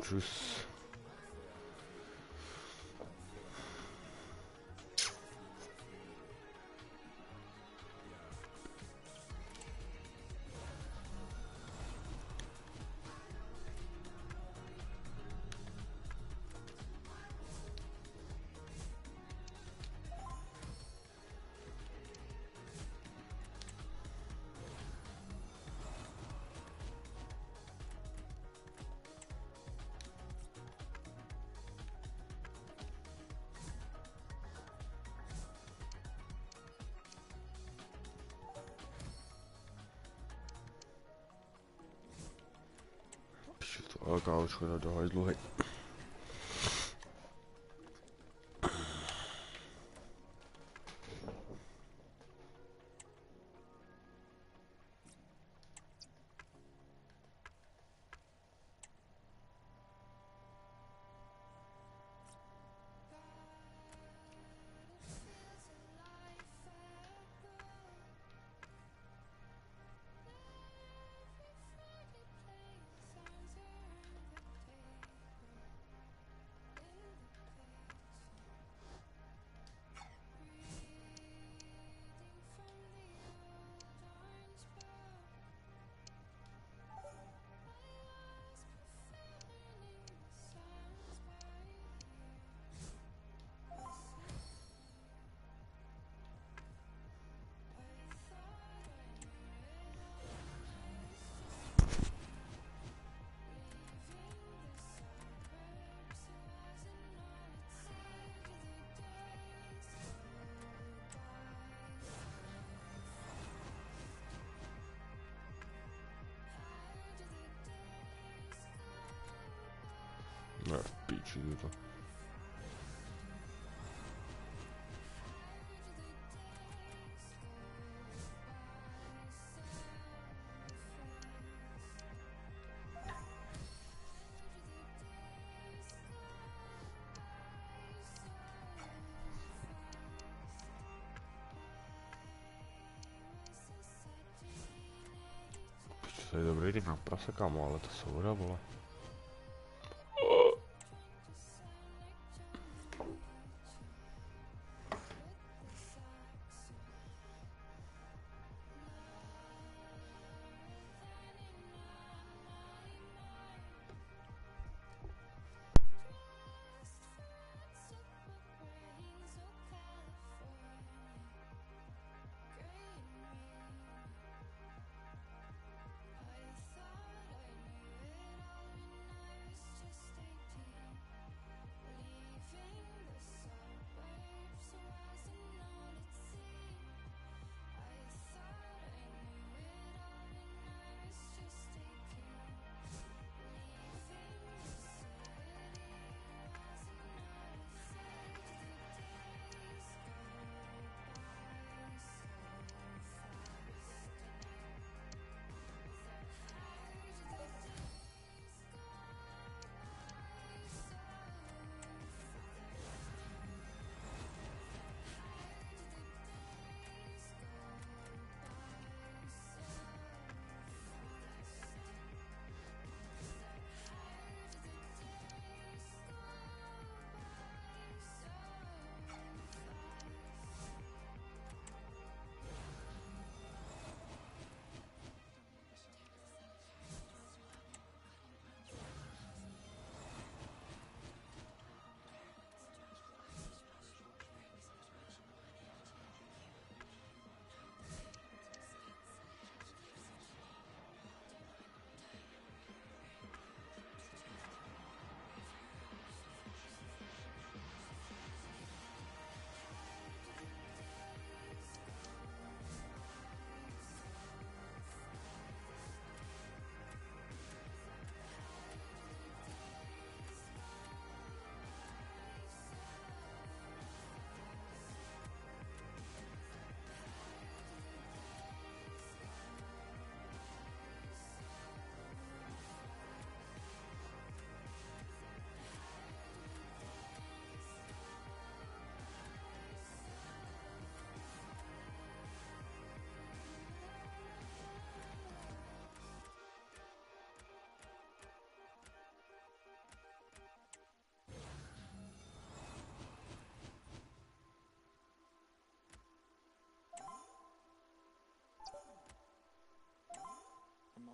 Tschüss. Alkaa už chodit do hajzlu, hej. No v píči to. Píči, to je dobrý tým na prase, kámo, ale to se voda bola.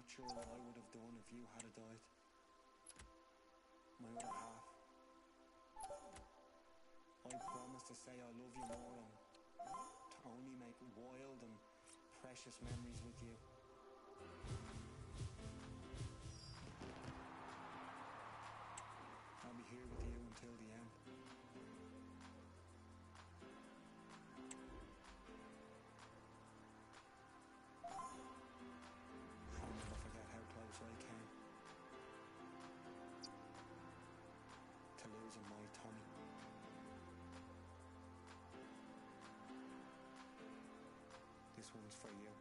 not sure what I would have done if you had died. My other half. I promise to say I love you more and to only make wild and precious memories with you. I'll be here with you until the end. I'll never forget how close I came to losing my Tommy. This one's for you.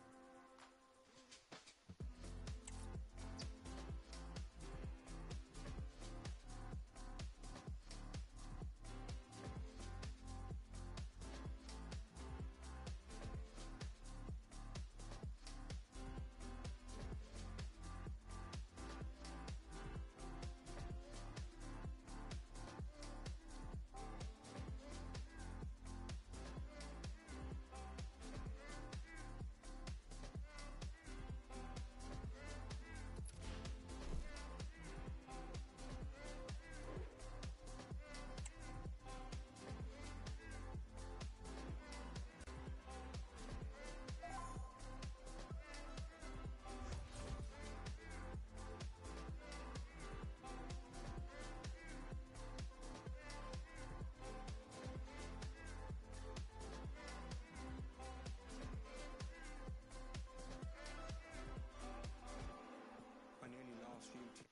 I nearly lost you too.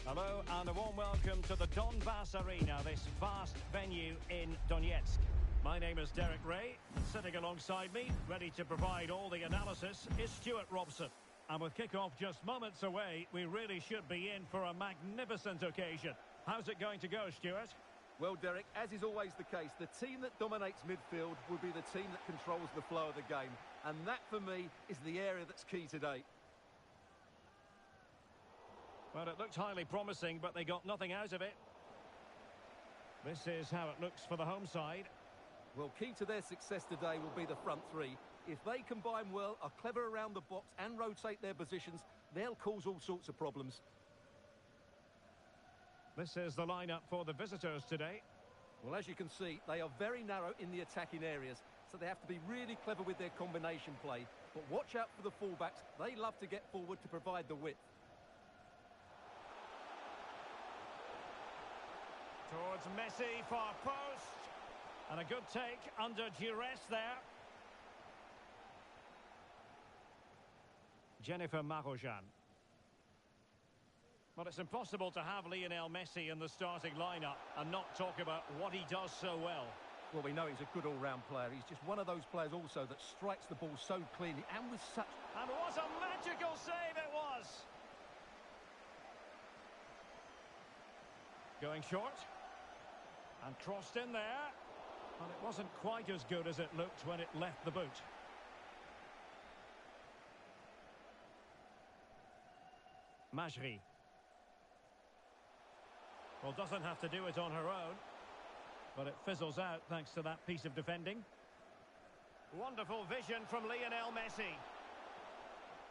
Hello and a warm welcome to the Donbass Arena, this vast venue in Donetsk. My name is Derek Ray, and sitting alongside me, ready to provide all the analysis, is Stuart Robson. And with kick-off just moments away, we really should be in for a magnificent occasion. How's it going to go, Stuart? Well, Derek, as is always the case, the team that dominates midfield will be the team that controls the flow of the game. And that, for me, is the area that's key today. Well, it looked highly promising, but they got nothing out of it. This is how it looks for the home side. Well, key to their success today will be the front three. If they combine well, are clever around the box and rotate their positions, they'll cause all sorts of problems. This is the lineup for the visitors today. Well, as you can see, they are very narrow in the attacking areas, so they have to be really clever with their combination play. But watch out for the fullbacks. They love to get forward to provide the width. Towards Messi, far post. And a good take under duress there. Jennifer Marojan. Well, it's impossible to have Lionel Messi in the starting lineup and not talk about what he does so well. Well, we know he's a good all-round player. He's just one of those players also that strikes the ball so cleanly and with such... And what a magical save it was! Going short. And crossed in there. And it wasn't quite as good as it looked when it left the boot. Majri. Well, doesn't have to do it on her own. But it fizzles out thanks to that piece of defending. Wonderful vision from Lionel Messi.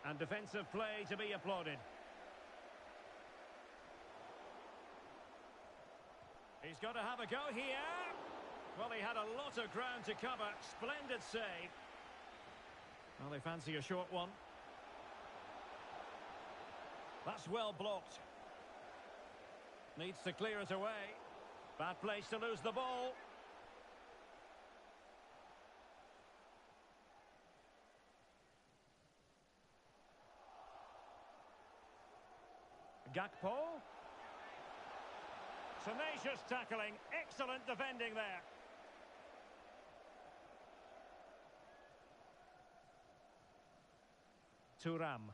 And defensive play to be applauded. He's got to have a go here. Well, he had a lot of ground to cover. Splendid save. Well, they fancy a short one. That's well blocked. Needs to clear it away. Bad place to lose the ball. Gakpo. Tenacious tackling, excellent defending there. Thuram.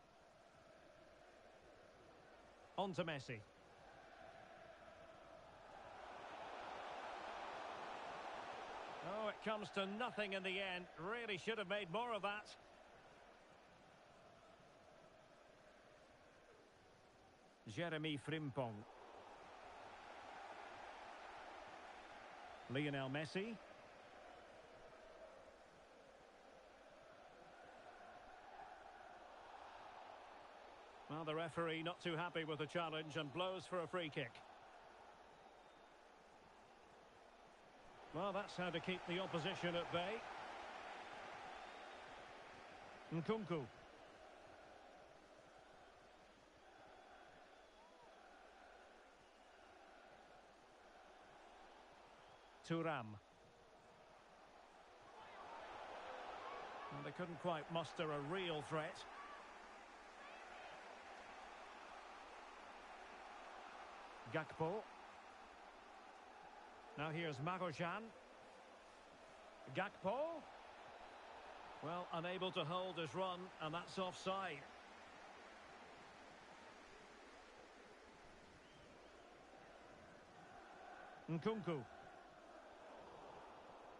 On to Messi. Oh, it comes to nothing in the end. Really should have made more of that. Jeremy Frimpong. Lionel Messi. Well, the referee not too happy with the challenge and blows for a free kick. Well, that's how to keep the opposition at bay. Nkunku. Thuram. Well, they couldn't quite muster a real threat. Gakpo. Now here's Magojan. Gakpo. Well, unable to hold his run, and that's offside. Nkunku.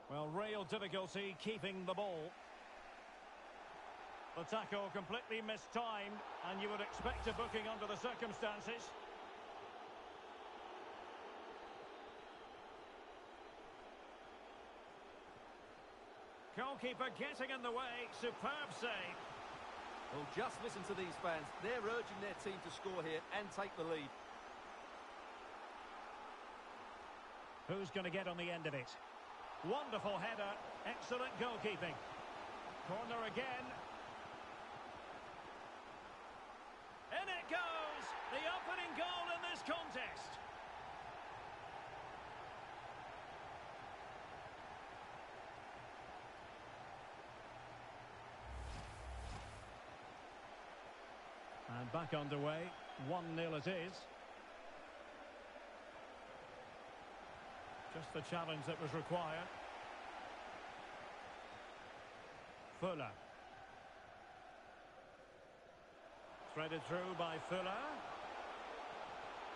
Well, real difficulty keeping the ball. The tackle completely mistimed, and you would expect a booking under the circumstances. Goalkeeper getting in the way. Superb save. Well, just listen to these fans. They're urging their team to score here and take the lead. Who's going to get on the end of it? Wonderful header. Excellent goalkeeping. Corner again. In it goes. The opening goal in this contest. And back underway. 1-0 it is. Just the challenge that was required. Fuller. Threaded through by Fuller.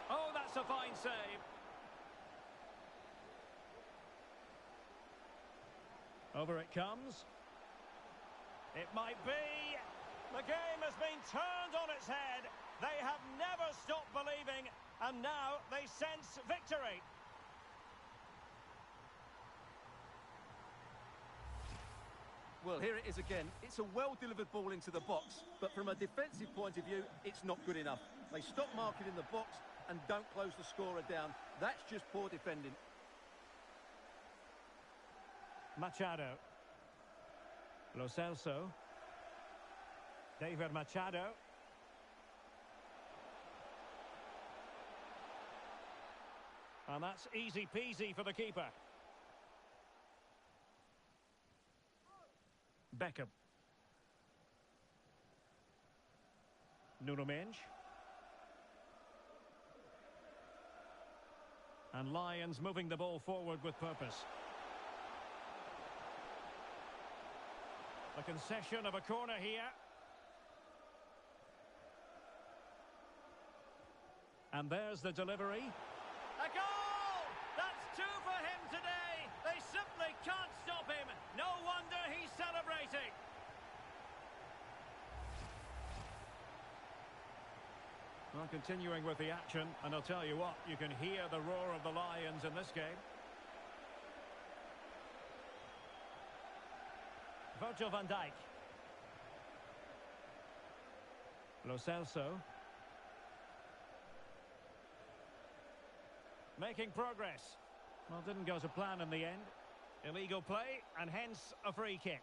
Oh, that's a fine save. Over it comes. It might be. The game has been turned on its head. They have never stopped believing, and now they sense victory. Well, here it is again. It's a well-delivered ball into the box, but from a defensive point of view, it's not good enough. They stop marking in the box and don't close the scorer down. That's just poor defending. Machado. Lo Celso. David Machado. And that's easy peasy for the keeper. Beckham. Nuno Mendes. And Lions moving the ball forward with purpose. The concession of a corner here. And there's the delivery. A goal! That's two for him today. They simply can't stop him. No wonder he's celebrating. Well, continuing with the action, and I'll tell you what, you can hear the roar of the Lions in this game. Virgil van Dijk. Lo Celso. Making progress. Well, didn't go to plan in the end. Illegal play, and hence a free kick.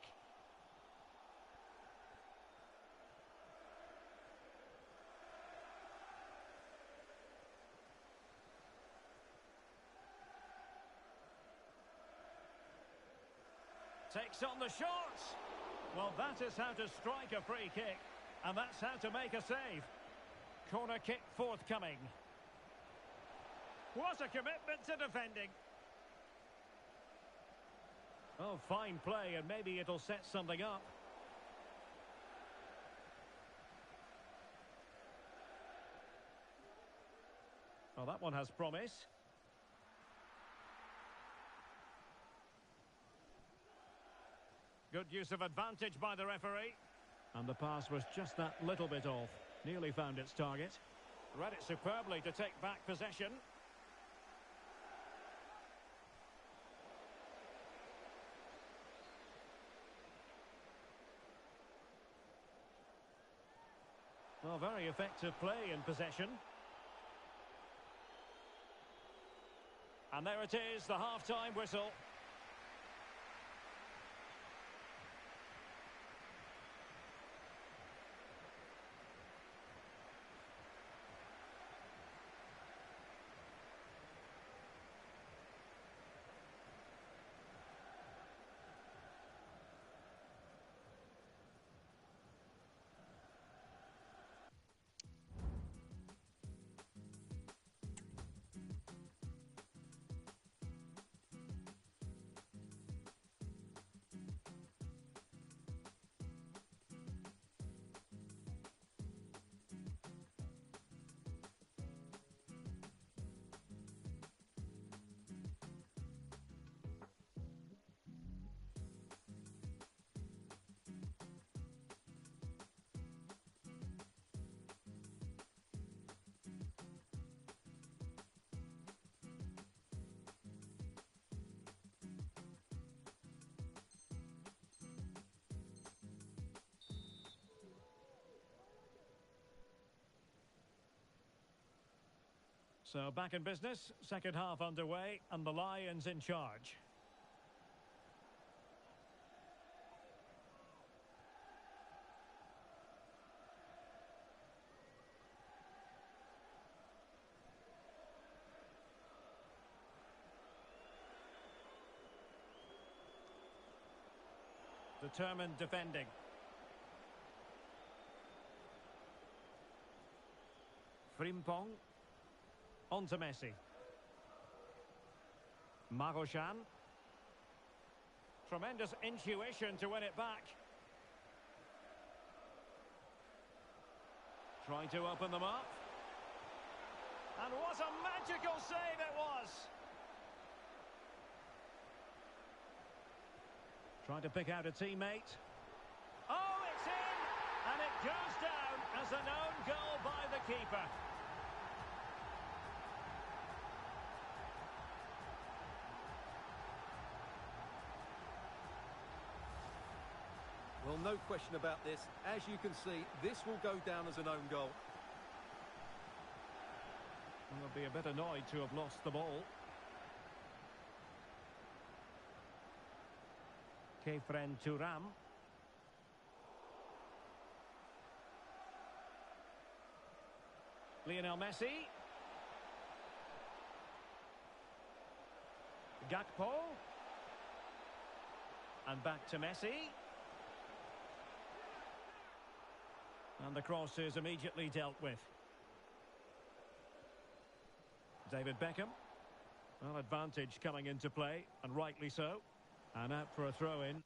Takes on the shots. Well, that is how to strike a free kick, and that's how to make a save. Corner kick forthcoming. What a commitment to defending. Oh, fine play, and maybe it'll set something up. Well, that one has promise. Good use of advantage by the referee. And the pass was just that little bit off. Nearly found its target. Read it superbly to take back possession. Well, very effective play in possession. And there it is, the half-time whistle. So back in business, second half underway, and the Lions in charge. Determined defending. Frimpong. On to Messi. Marochan. Tremendous intuition to win it back. Trying to open them up. And what a magical save it was! Trying to pick out a teammate. Oh, it's in! And it goes down as an own goal by the keeper. Well, no question about this. As you can see, this will go down as an own goal. Well, they'll be a bit annoyed to have lost the ball. Kefren Turam. Lionel Messi. Gakpo. And back to Messi. And the cross is immediately dealt with. David Beckham. Well, advantage coming into play, and rightly so. And out for a throw-in.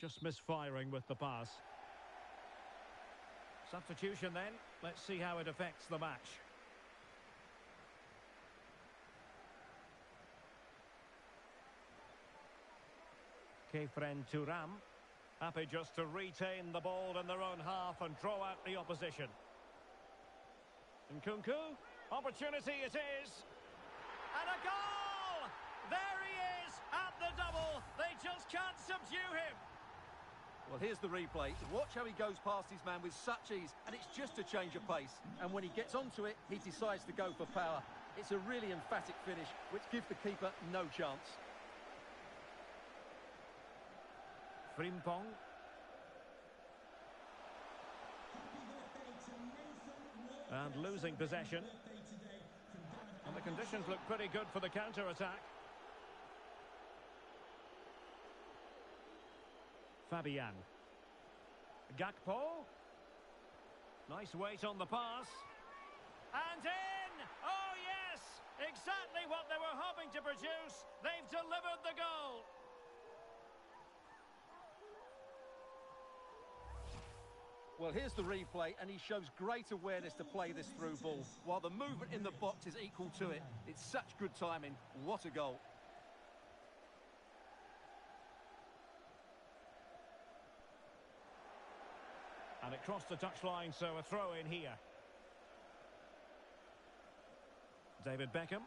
Just misfiring with the pass. Substitution then. Let's see how it affects the match. Kefren Turam. Happy just to retain the ball in their own half and draw out the opposition. Nkunku. Opportunity it is. And a goal! There he is at the double. They just can't subdue him. Well, here's the replay. Watch how he goes past his man with such ease, and it's just a change of pace. And when he gets onto it, he decides to go for power. It's a really emphatic finish, which gives the keeper no chance. Frimpong. And losing possession. And the conditions look pretty good for the counter-attack. Fabian. Gakpo. Nice weight on the pass. And in! Oh, yes! Exactly what they were hoping to produce. They've delivered the goal. Well, here's the replay, and he shows great awareness to play this through ball, while the movement in the box is equal to it. It's such good timing. What a goal. And it crossed the touchline, so a throw in here. David Beckham.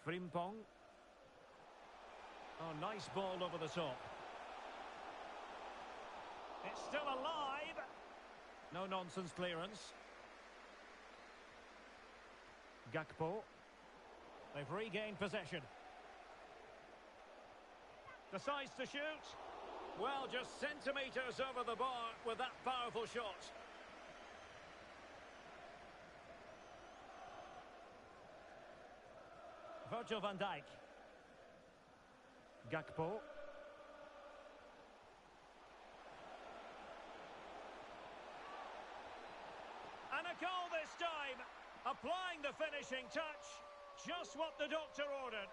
Frimpong. Oh, nice ball over the top. It's still alive. No nonsense clearance. Gakpo. They've regained possession. Decides to shoot. Well, just centimetres over the bar with that powerful shot. Virgil van Dijk. Gakpo. And a goal this time. Applying the finishing touch. Just what the doctor ordered.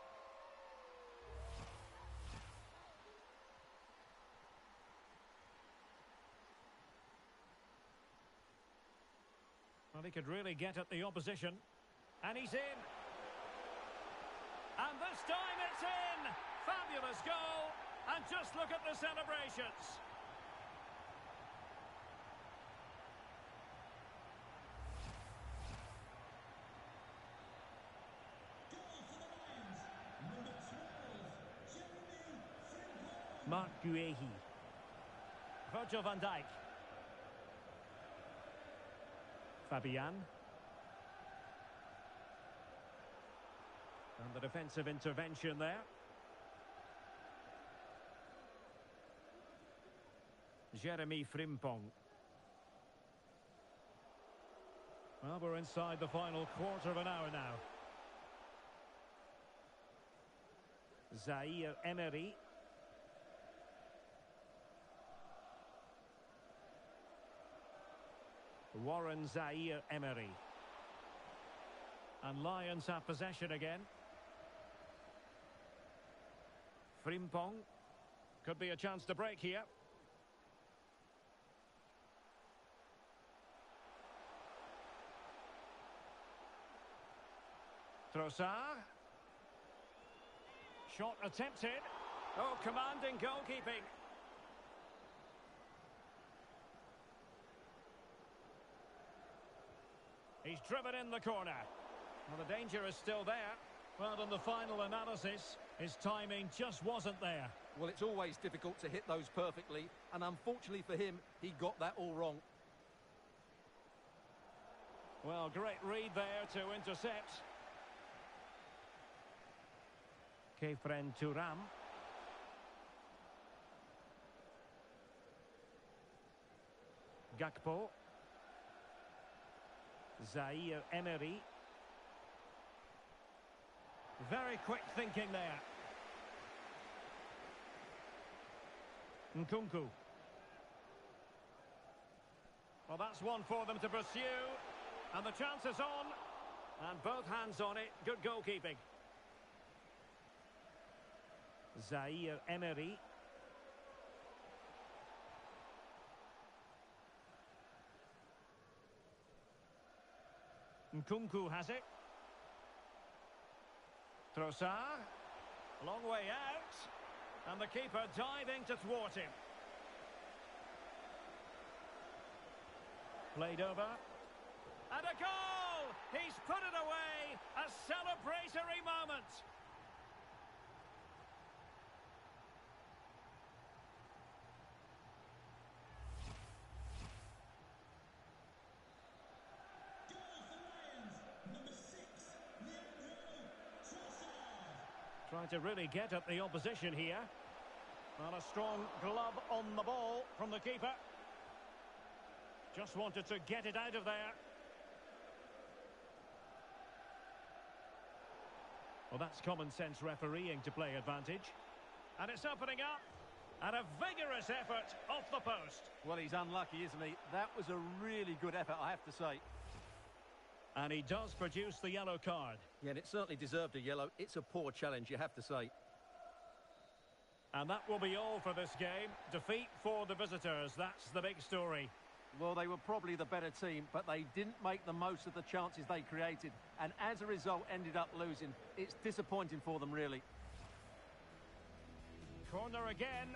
Well, he could really get at the opposition. And he's in. And this time it's in. Fabulous goal. And just look at the celebrations. Mark Guehi. Virgil van Dijk. Fabian. And the defensive intervention there. Jeremy Frimpong. Well, we're inside the final quarter of an hour now. Zaire Emery. Warren Zaire Emery. And Lions have possession again. Frimpong. Could be a chance to break here. Trossard. Shot attempted. Oh, commanding goalkeeping. He's driven in the corner. Well, the danger is still there. Well, in the final analysis, his timing just wasn't there. Well, it's always difficult to hit those perfectly, and unfortunately for him, he got that all wrong. Well, great read there to intercept. Kefren Turam. Gakpo. Zaire Emery. Very quick thinking there. Nkunku. Well, that's one for them to pursue. And the chance is on. And both hands on it. Good goalkeeping. Zaire Emery. Nkunku has it. Trossard. A long way out. And the keeper diving to thwart him. Played over. And a goal! He's put it away. A celebratory moment. Trying to really get at the opposition here. Well, a strong glove on the ball from the keeper. Just wanted to get it out of there. Well, that's common sense refereeing to play advantage. And it's opening up. And a vigorous effort off the post. Well, he's unlucky, isn't he? That was a really good effort, I have to say. And he does produce the yellow card. Yeah, and it certainly deserved a yellow. It's a poor challenge, you have to say. And that will be all for this game. Defeat for the visitors, that's the big story. Well, they were probably the better team, but they didn't make the most of the chances they created, and as a result ended up losing. It's disappointing for them, really. Corner again.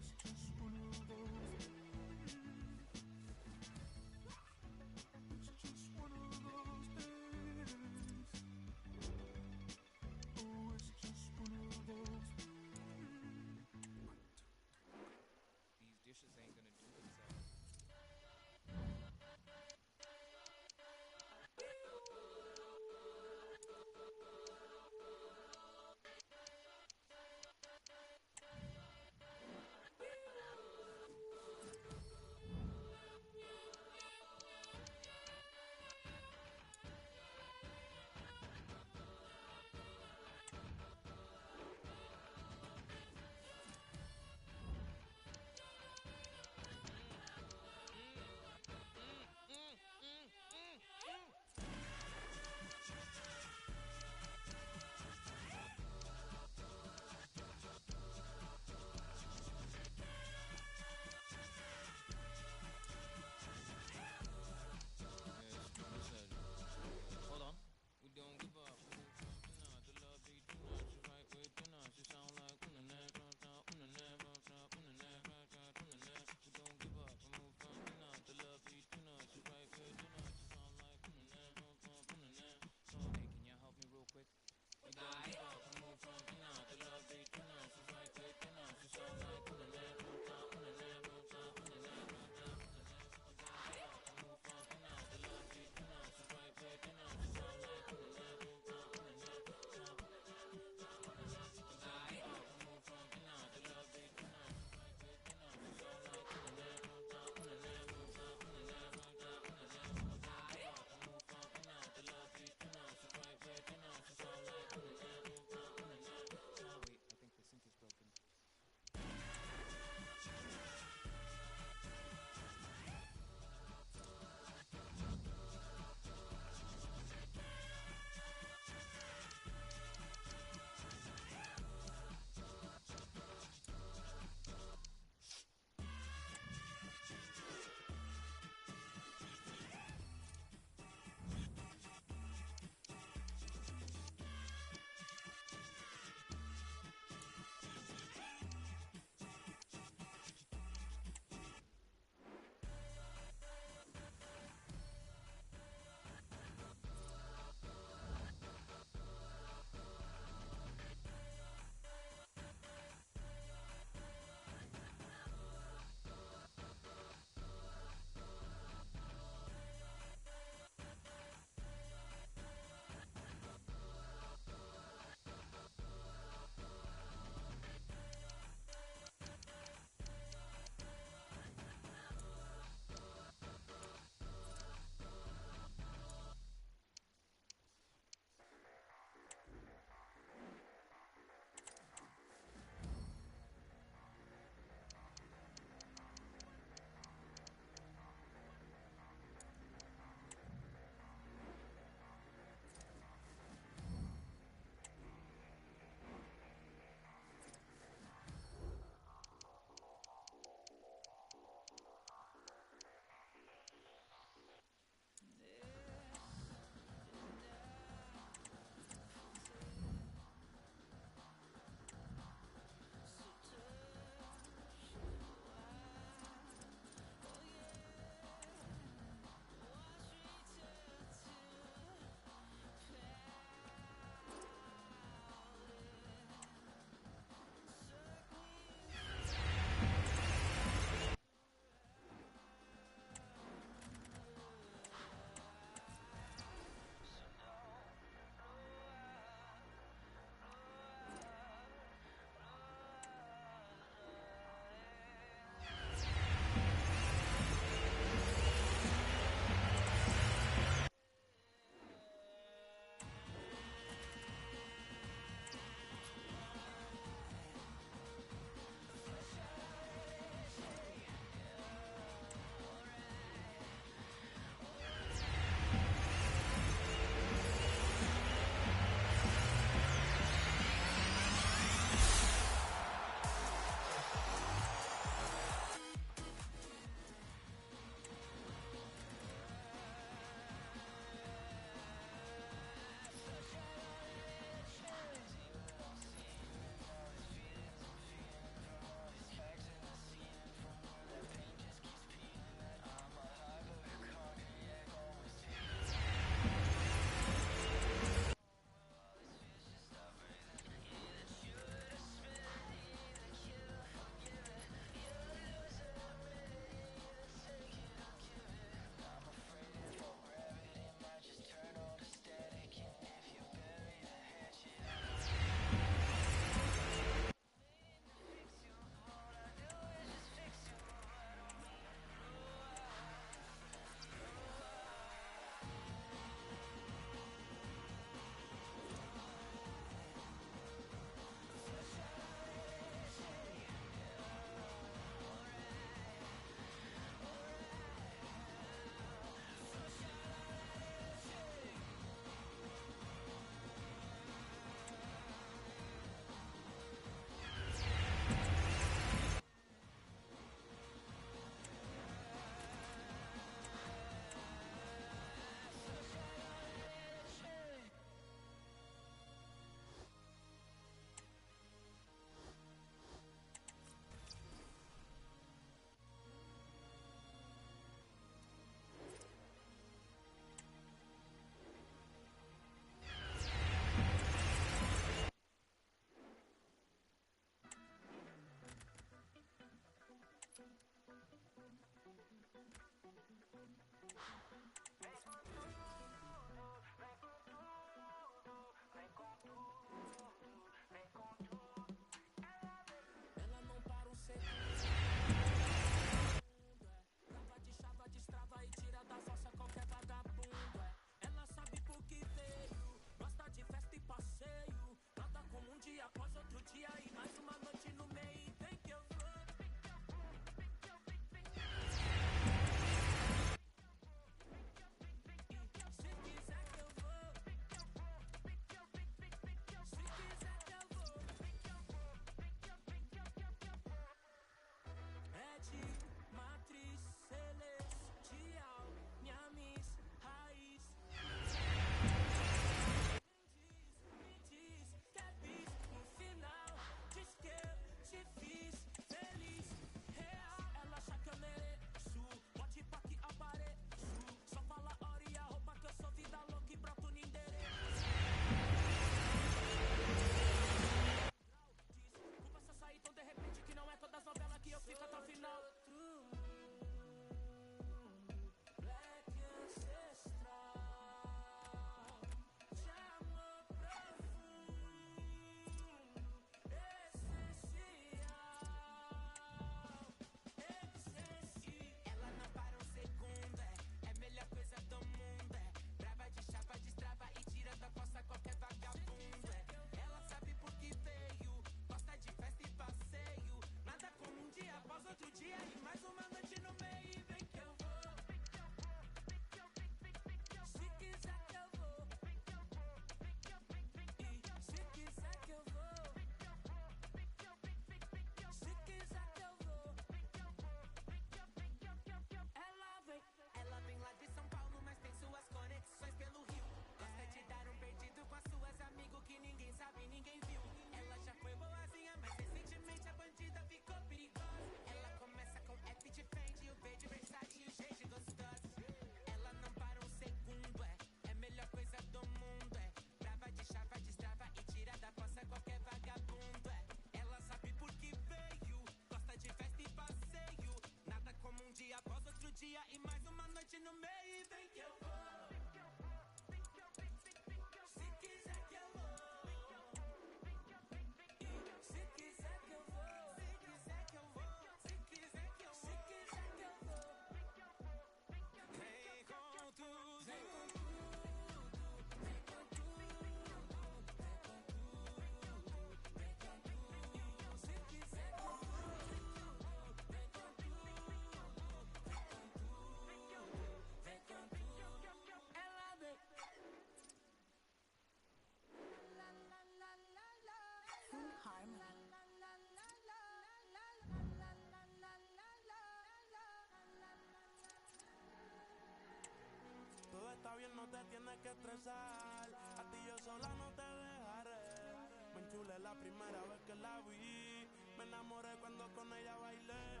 No te tienes que estresar, a ti yo sola no te dejaré. Me enchulé la primera vez que la vi, me enamoré cuando con ella bailé.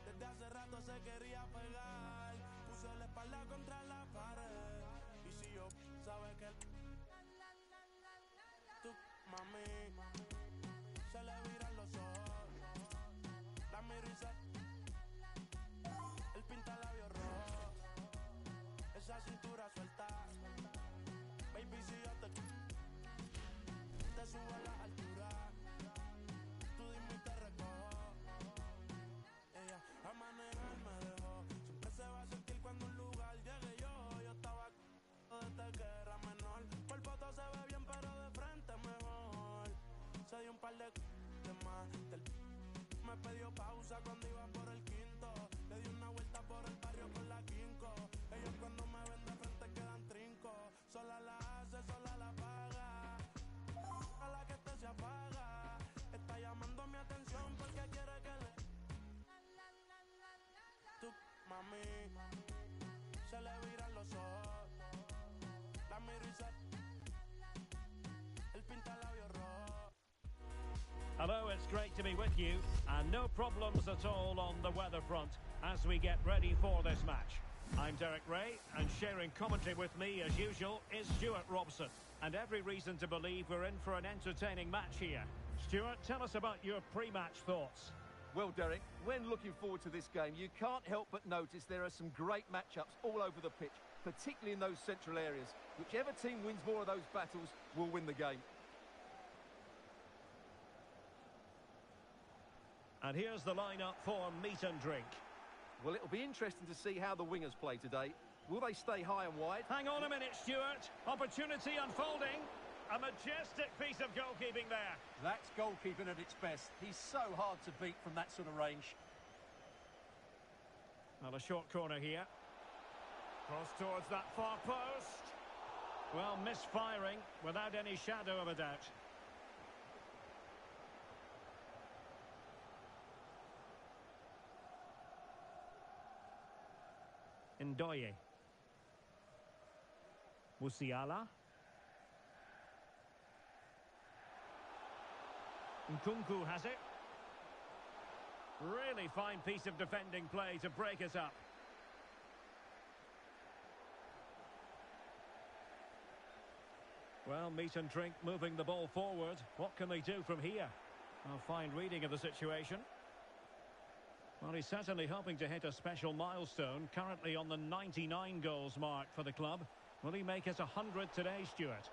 Desde hace rato se quería pegar, puse la espalda contra la pared. Y si yo sabes que tú, mami, se le viran los ojos, la miro y él pinta labios rojos, esa cintura suelta. Baby, si yo te subo a la altura, tú dime y te recojo. Ella a manejar me dejó, siempre se va a sentir cuando un lugar llegue yo. Yo estaba desde que era menor, por foto se ve bien pero de frente mejor. Se dio un par de más, me pidió pausa cuando iba por el quinto. Le di una vuelta por el barrio con la quinco. Ellos cuando me ven de frente quedan trinco. Sola la hace, sola la paga. A la que este se apaga. Está llamando mi atención porque quiere que le... Tú, mami, se le viran los ojos. La miro y se... Él pinta labios rojos. Hello, it's great to be with you, and no problems at all on the weather front as we get ready for this match. I'm Derek Ray, and sharing commentary with me, as usual, is Stuart Robson. And every reason to believe we're in for an entertaining match here. Stuart, tell us about your pre-match thoughts. Well, Derek, when looking forward to this game, you can't help but notice there are some great matchups all over the pitch, particularly in those central areas. Whichever team wins more of those battles will win the game. And here's the lineup for meat and drink. Well, it'll be interesting to see how the wingers play today. Will they stay high and wide? Hang on a minute, Stuart. Opportunity unfolding. A majestic piece of goalkeeping there. That's goalkeeping at its best. He's so hard to beat from that sort of range. Well, a short corner here. Cross towards that far post. Well, misfiring without any shadow of a doubt. Ndoye. Musiala. Nkunku has it. Really fine piece of defending play to break it up. Well, meat and drink moving the ball forward. What can they do from here? A fine reading of the situation. Well, he's certainly hoping to hit a special milestone, currently on the 99 goals mark for the club. Will he make it 100 today, Stuart?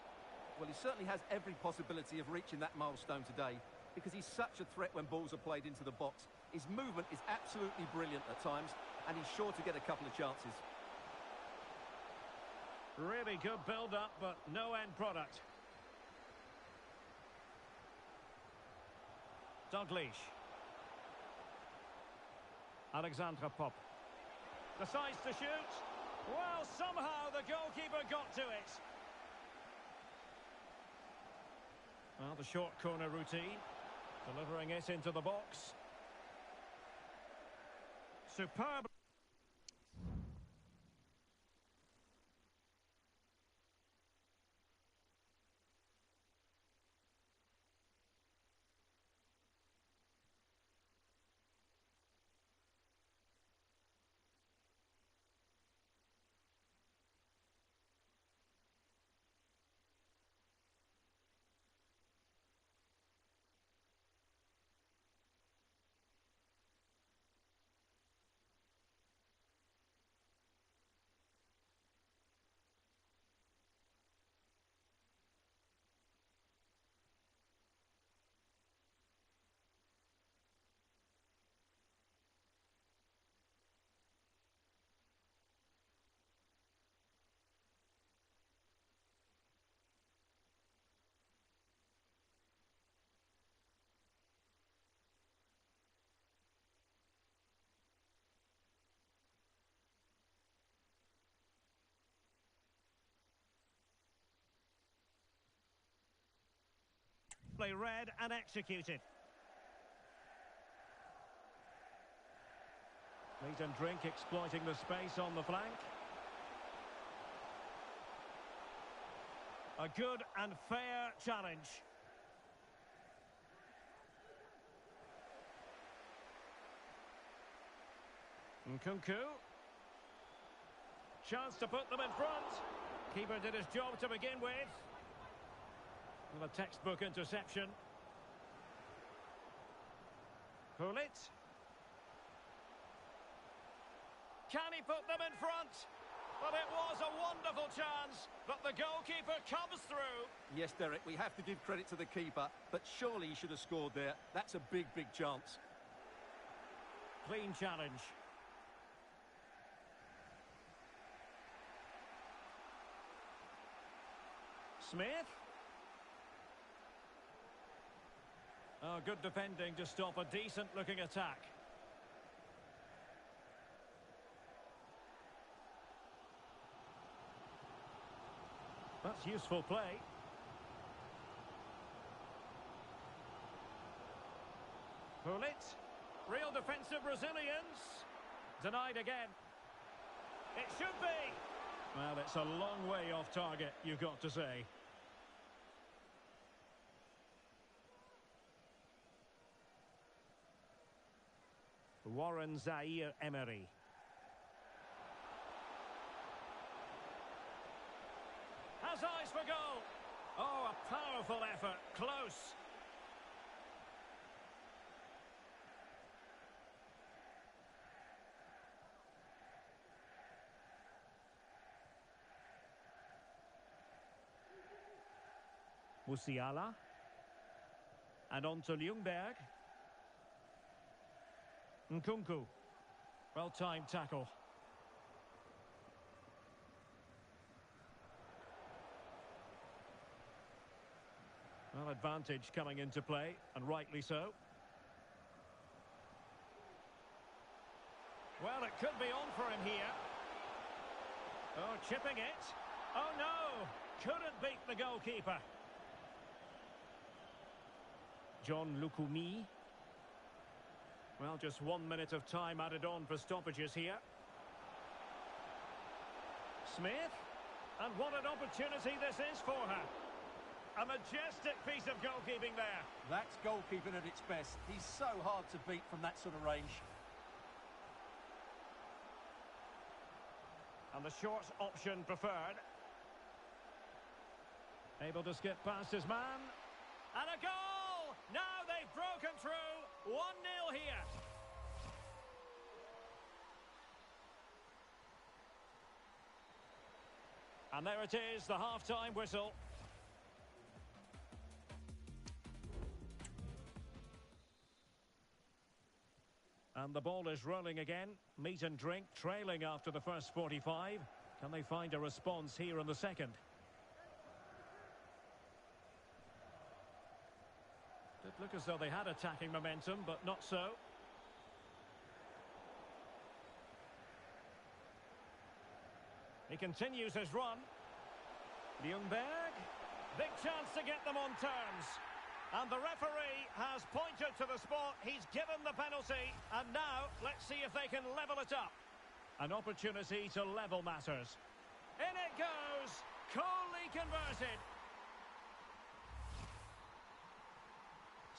Well, he certainly has every possibility of reaching that milestone today because he's such a threat when balls are played into the box. His movement is absolutely brilliant at times, and he's sure to get a couple of chances. Really good build-up, but no end product. Dalglish. Alexandra Pop. Decides to shoot. Well, somehow the goalkeeper got to it. Well, the short corner routine. Delivering it into the box. Superb. Read and executed. Meat and drink exploiting the space on the flank. A good and fair challenge. Nkunku. Chance to put them in front. Keeper did his job to begin with. Well, a textbook interception. Pullet. Can he put them in front? But it was a wonderful chance, but the goalkeeper comes through. Yes, Derek, we have to give credit to the keeper, but surely he should have scored there. That's a big, big chance. Clean challenge. Smith. Oh, good defending to stop a decent-looking attack. That's useful play. Pullet. Real defensive resilience. Denied again. It should be. Well, it's a long way off target, you've got to say. Warren Zaire-Emery. Has eyes for goal. Oh, a powerful effort. Close. Musiala. And on to Ljungberg. Nkunku. Well-timed tackle. Well, advantage coming into play, and rightly so. Well, it could be on for him here. Oh, chipping it. Oh, no! Couldn't beat the goalkeeper. John Lukumi. Well, just 1 minute of time added on for stoppages here. Smith. And what an opportunity this is for her. A majestic piece of goalkeeping there. That's goalkeeping at its best. He's so hard to beat from that sort of range. And the short option preferred. Able to skip past his man. And a goal! Now they've broken through. 1-0 here. And there it is, the half-time whistle. And the ball is rolling again. Meat and drink trailing after the first 45. Can they find a response here in the second? Did look as though they had attacking momentum, but not so. He continues his run. Ljungberg. Big chance to get them on terms. And the referee has pointed to the spot. He's given the penalty. And now, let's see if they can level it up. An opportunity to level matters. In it goes. Coolly converted.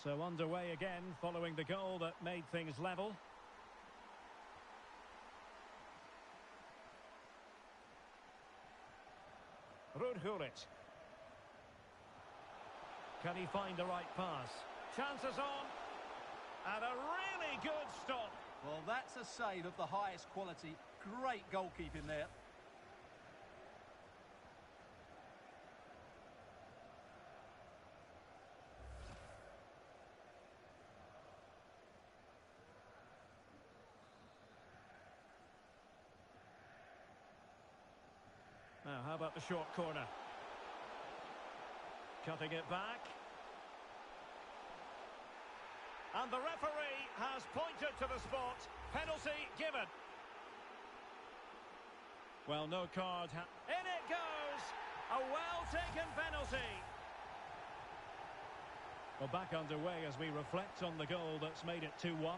So underway again, following the goal that made things level. Rudhurit. Can he find the right pass? Chances on. And a really good stop. Well, that's a save of the highest quality. Great goalkeeping there. Now, how about the short corner? Cutting it back. And the referee has pointed to the spot. Penalty given. Well, no card. In it goes. A well-taken penalty. Well, back underway as we reflect on the goal that's made it 2-1.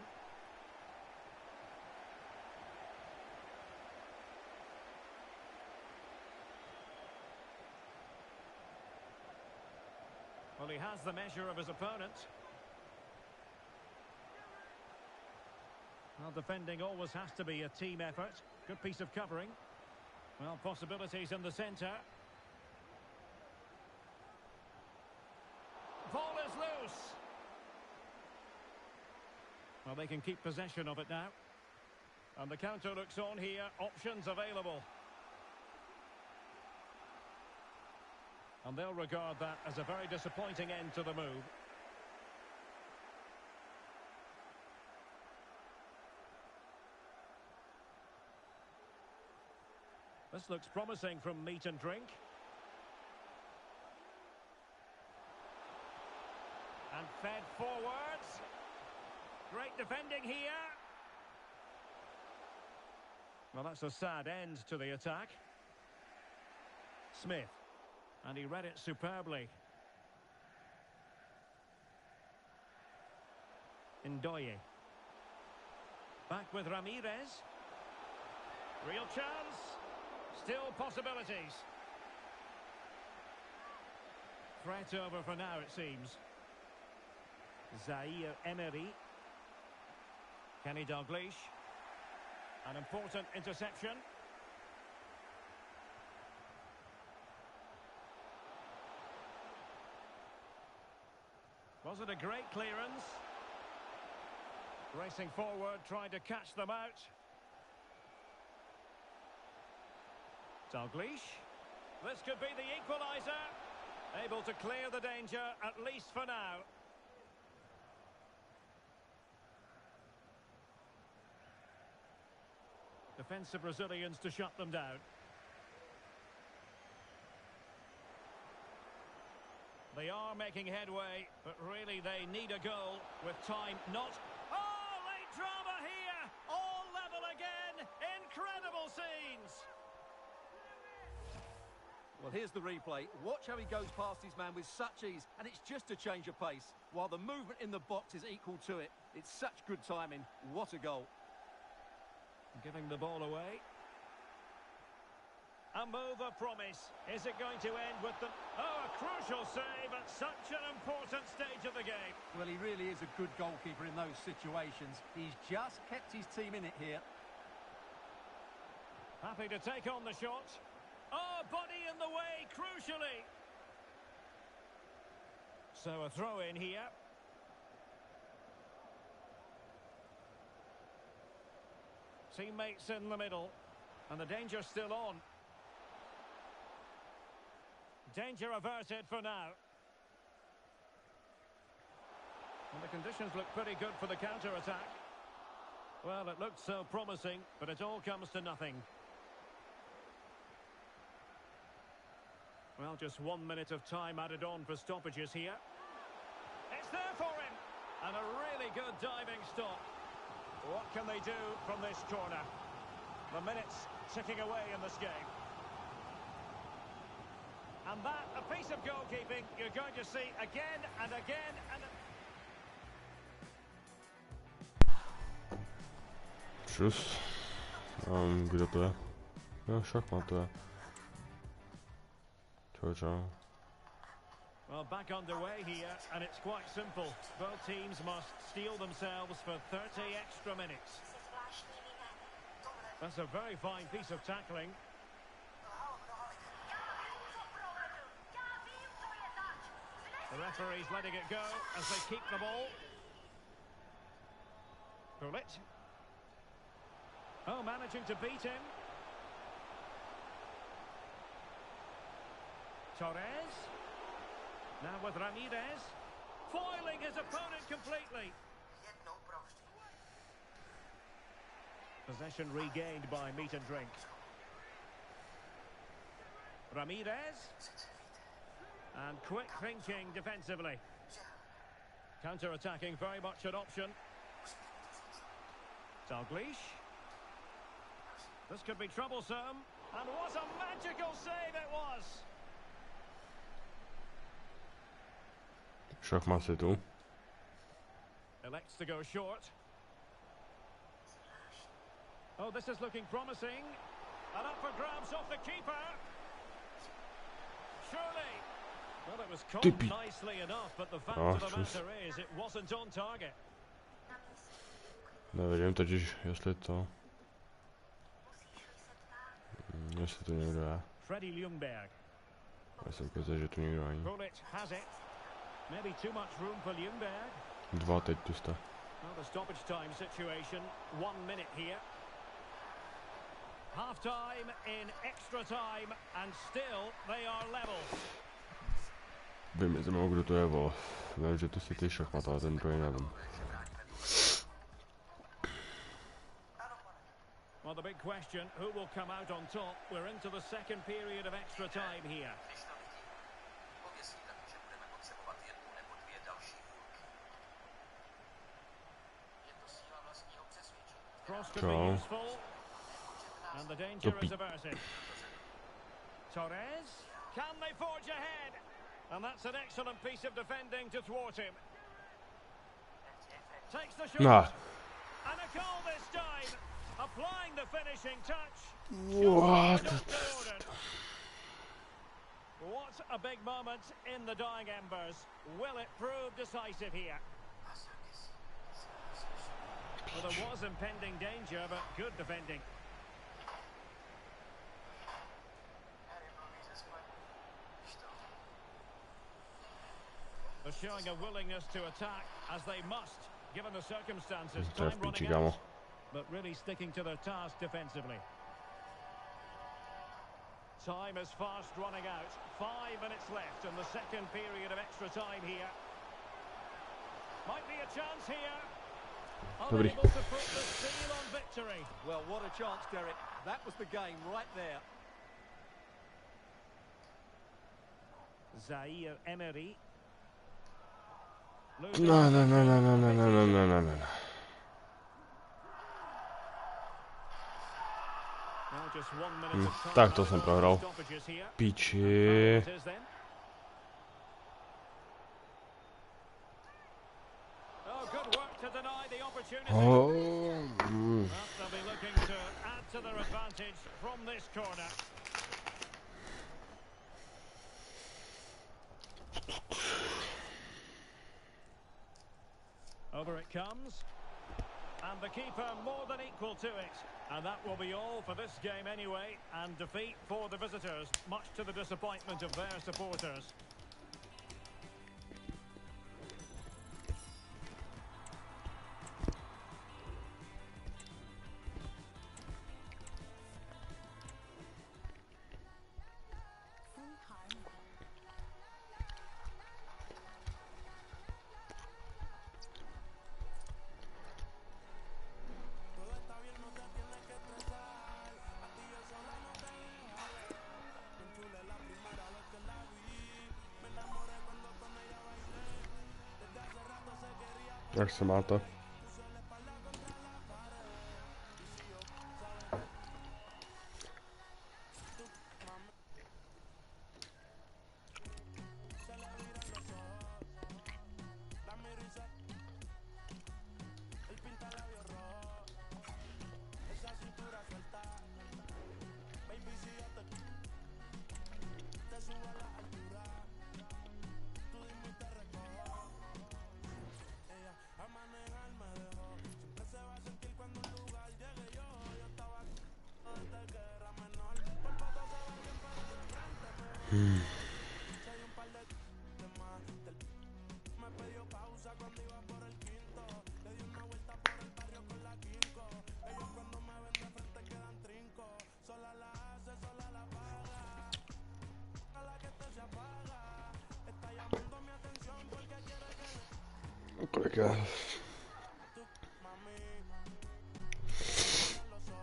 Well, he has the measure of his opponent. Well, defending always has to be a team effort. Good piece of covering. Well, possibilities in the centre. Ball is loose. Well, they can keep possession of it now. And the counter looks on here. Options available. And they'll regard that as a very disappointing end to the move. This looks promising from meat and drink. And fed forwards. Great defending here. Well, that's a sad end to the attack. Smith. And he read it superbly. Ndoye. Back with Ramirez. Real chance. Still possibilities. Threat over for now, it seems. Zaire Emery. Kenny Dalglish. An important interception. Was it a great clearance? Racing forward, trying to catch them out. Dalglish. This could be the equaliser. Able to clear the danger, at least for now. Defensive Brazilians to shut them down. They are making headway, but really they need a goal with time not... Oh, late drama here! All level again! Incredible scenes! Well, here's the replay. Watch how he goes past his man with such ease, and it's just a change of pace, while the movement in the box is equal to it. It's such good timing. What a goal. Giving the ball away. A move of promise. Is it going to end with the... Oh, a crucial save at such an important stage of the game. Well, he really is a good goalkeeper in those situations. He's just kept his team in it here. Happy to take on the shot. Oh, body in the way, crucially. So a throw in here. Teammates in the middle. And the danger's still on. Danger averted for now. And the conditions look pretty good for the counter-attack. Well, it looked so promising, but it all comes to nothing. Well, just 1 minute of time added on for stoppages here. It's there for him! And a really good diving stop. What can they do from this corner? The minutes ticking away in this game. And that, a piece of goalkeeping you're going to see again and again and... Tschüss. Kdo to je? Jo, šachmat to je. Čau, čau. Well, back underway here, and it's quite simple. Both teams must steel themselves for 30 extra minutes. That's a very fine piece of tackling. The referee's letting it go as they keep the ball. Pull it. Oh, managing to beat him. Torres. Now with Ramirez. Foiling his opponent completely. Possession regained by Meat and Drink. Ramirez. And quick thinking defensively. Counter-attacking very much an option. Dalglish. This could be troublesome. And what a magical save it was! Šachmat si tu. Elects to go short. Oh, this is looking promising. And up for grabs off the keeper. Surely. Well, it was caught nicely enough, but the fact of the matter is it wasn't on target. Nevím totiž, jestli to... Jestli to někdo je. Freddie Ljungberg. Já jsem ukázal, že tu někdo ani. Bullet has it. Maybe too much room for Ljungberg. Dva teď tu jste. Well, the stoppage time situation, 1 minute here. Half time in extra time, and still they are level. Vím, jestli mám, kdo to je, vole. Vím, že tu si ty šachmat, ale ten druhý nevím. Well, the big question, who will come out on top? We're into the second period of extra time here. Cross could be useful. And the danger is averted. Torres. Can they forge ahead? And that's an excellent piece of defending to thwart him. Takes the shot. And a goal this time. Applying the finishing touch. What? What a big moment in the dying embers. Will it prove decisive here? Well, there was impending danger, but good defending. They're showing a willingness to attack, as they must, given the circumstances. Time running out, but really sticking to their task defensively. Time is fast running out. 5 minutes left in the second period of extra time here. Might be a chance here. Dobrý. Unable to put the seal on victory. Well, what a chance, Derek. That was the game right there. Zaire Emery. No. Now just 1 minute of time. Tak to jsem prohrál. Stoppages here. Píči. It is then. Oh, good work to deny the opportunity. Oh. They'll be looking to add to their advantage from this corner. Over it comes. And the keeper more than equal to it. And that will be all for this game anyway. And defeat for the visitors, much to the disappointment of their supporters. Jak se máte? Kolik je?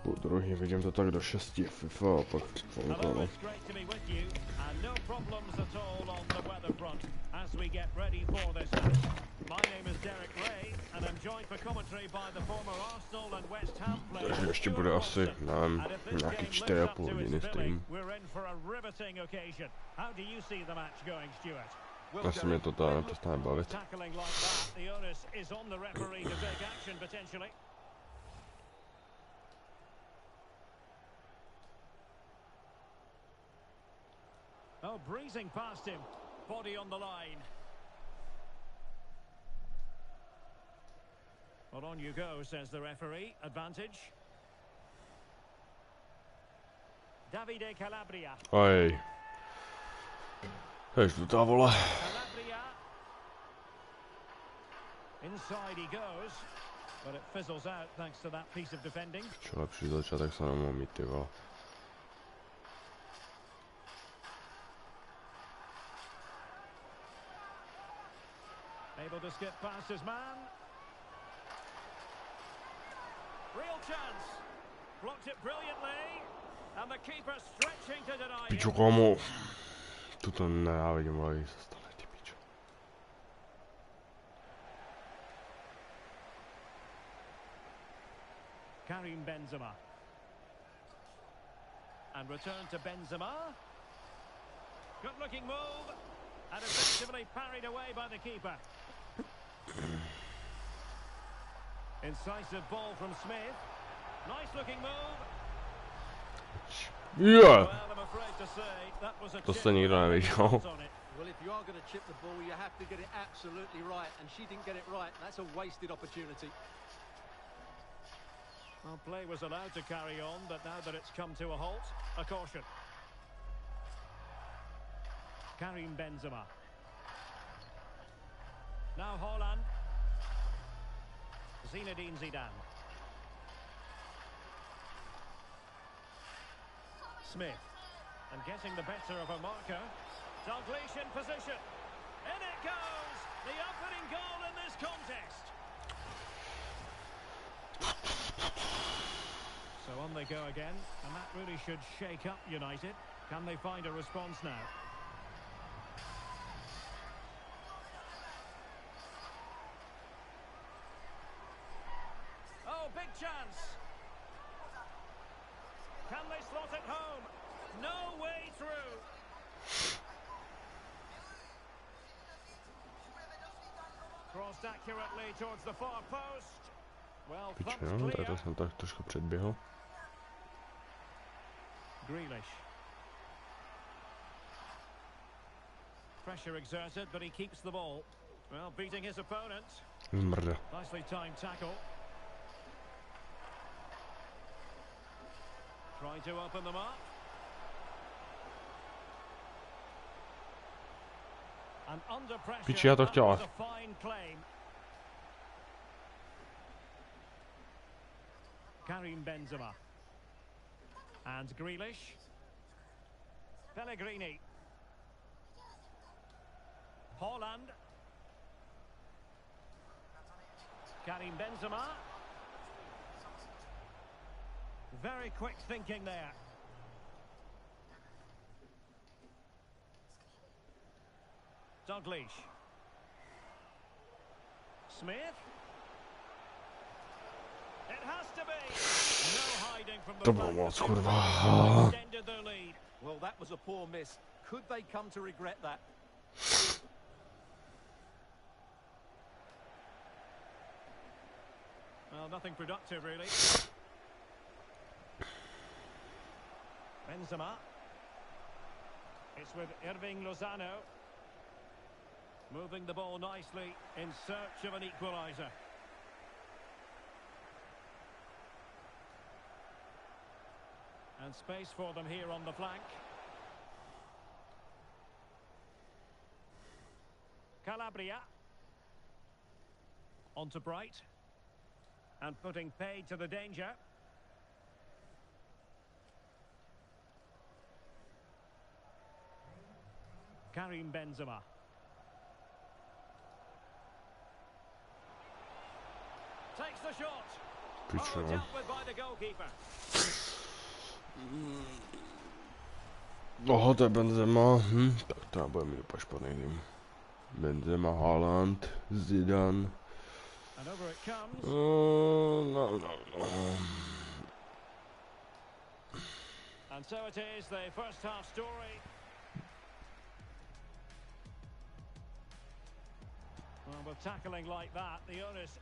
Po druhý vidím to tak do 6 FIFA a pak Hello, it's great to be with you, and no problems at all on the weather front as we get ready for this match. My name is Derek Ray, and I'm joined for commentary by the former Arsenal and West Ham player. Takže ještě bude asi, nevím, nějaký 4,5 hodiny stream. We're in for a riveting occasion. How do you see the match going, Stuart? Asi mě to tady nepřestane bavit. Tackling like that, the onus is on the referee to take action potentially. Oh, breezing past him. Body on the line. Well, on you go, says the referee. Advantage. Davide Calabria. Oj. Hej, tu ta vole. Calabria. Inside he goes. But it fizzles out thanks to that piece of defending. Čo lepší začátek se nemohu mít, ty vole. Able to skip past his man. Real chance. Blocked it brilliantly. And the keeper stretching to deny Pičo, it. komu? Tuto nenávidím, ale se stane, ty pičo. Karim Benzema. And return to Benzema. Good looking move. And effectively parried away by the keeper. Incisive ball from Smith. Nice looking move. Yeah. Well, I'm afraid to say that was a To chip se nikdo neviděl. on it. Well, if you are going to chip the ball, you have to get it absolutely right, and she didn't get it right. That's a wasted opportunity. Well, play was allowed to carry on, but now that it's come to a halt, a caution. Karim Benzema. Now Haaland. Zinedine Zidane. Smith. And getting the better of a marker. Dalglish in position. In it goes! The opening goal in this contest. So on they go again, and that really should shake up United. Can they find a response now? Oh, big chance! Can they slot it home? No way through! Crossed accurately towards the far post. Well, thumped Pičo, clear. to jsem tak trošku předběhl. Grealish. Pressure exerted, but he keeps the ball. Well, beating his opponent. Zmrde. Nicely timed tackle. Trying to open them up. And under pressure, Piči, já to that chtěla. was a fine claim. Karim Benzema. And Grealish. Pellegrini. Haaland. Karim Benzema. Very quick thinking there. Dalglish. Smith. It has to be. No hiding from the To bylo moc, kurva. extended their lead. Well, that was a poor miss. Could they come to regret that? Well, nothing productive, really. Benzema. It's with Irving Lozano. Moving the ball nicely in search of an equaliser. And space for them here on the flank. Calabria. On to Bright. And putting paid to the danger. Karim Benzema. Takes the shot. Pičo. Oh, dealt with by the goalkeeper. Oho, to je Benzema. Tak to bude mít úplně špatný tým. Benzema, Haaland, Zidane. And over it comes. No. And so it is, the first half story. Well, with tackling like that, the onus.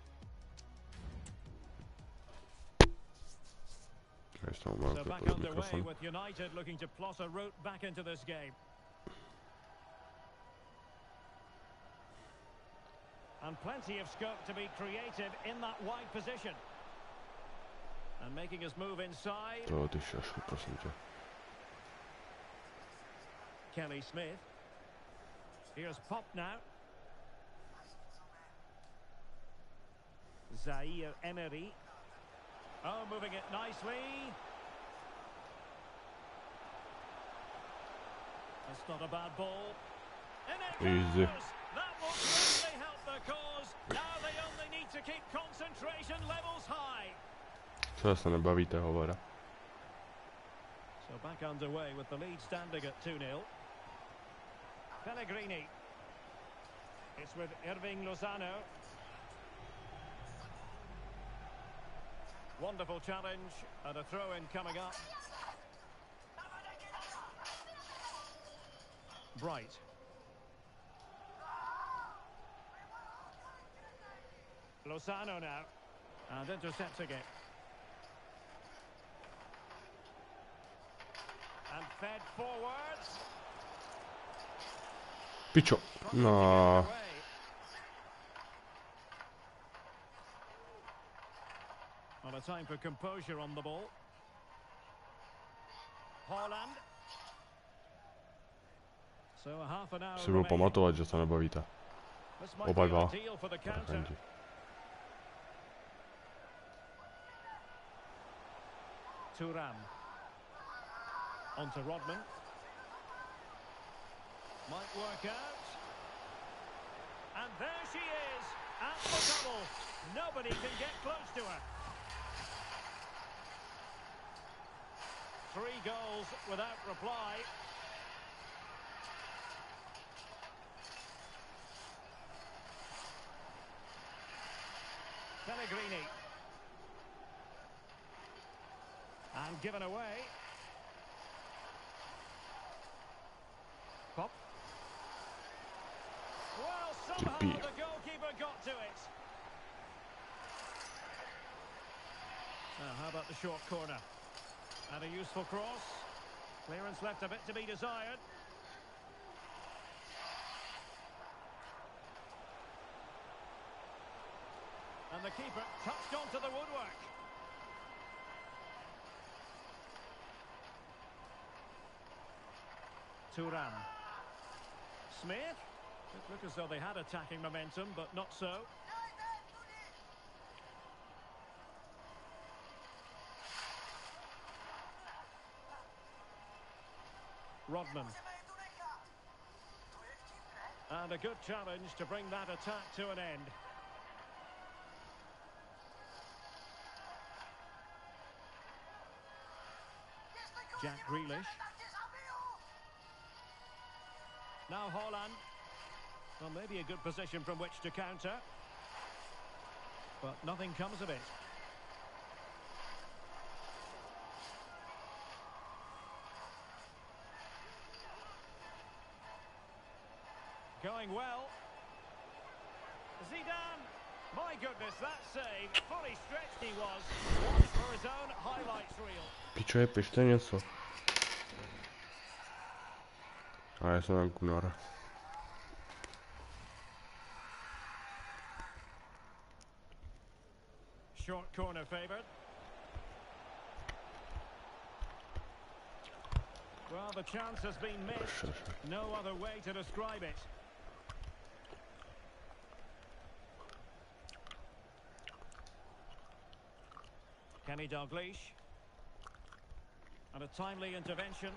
So back underway with United looking to plot a route back into this game. And plenty of scope to be creative in that wide position. And making his move inside. To ty šašku, prosím tě. Kelly Smith. Here's Pop now. Zaire Emery. Oh, moving it nicely. That's not a bad ball. Easy. That will greatly help the cause. Now they only need to keep concentration levels high. Co se nebavíte, hovora? So back underway with the lead standing at 2-0. Pellegrini. It's with Irving Lozano. Wonderful challenge and a throw-in coming up. Bright. Lozano now. And intercepting it. And fed forwards. Pičo. No. Well, a time for composure on the ball. Haaland. So a half an hour Si budu pamatovat, že se nebavíte. Oba dva. Parchenti. Thuram. On to Rodman. Might work out. And there she is, at the double. Nobody can get close to her. 3 goals without reply. Pellegrini. And given away. Pop. Well, somehow Tippy. the goalkeeper got to it. Now, how about the short corner? And a useful cross. Clearance left a bit to be desired. And the keeper touched onto the woodwork. Thuram. Smith. It looked as though they had attacking momentum, but not so. Rodman. And a good challenge to bring that attack to an end. Jack Grealish. Now Haaland. Well, maybe a good position from which to counter. But nothing comes of it. Going well. Zidane. My goodness, that save. Fully stretched he was. Watch for his own highlights reel. Piče, pište něco. A já jsem Gunnar. Short corner favoured. Well, the chance has been missed. No other way to describe it. Kenny Dalglish. And a timely intervention.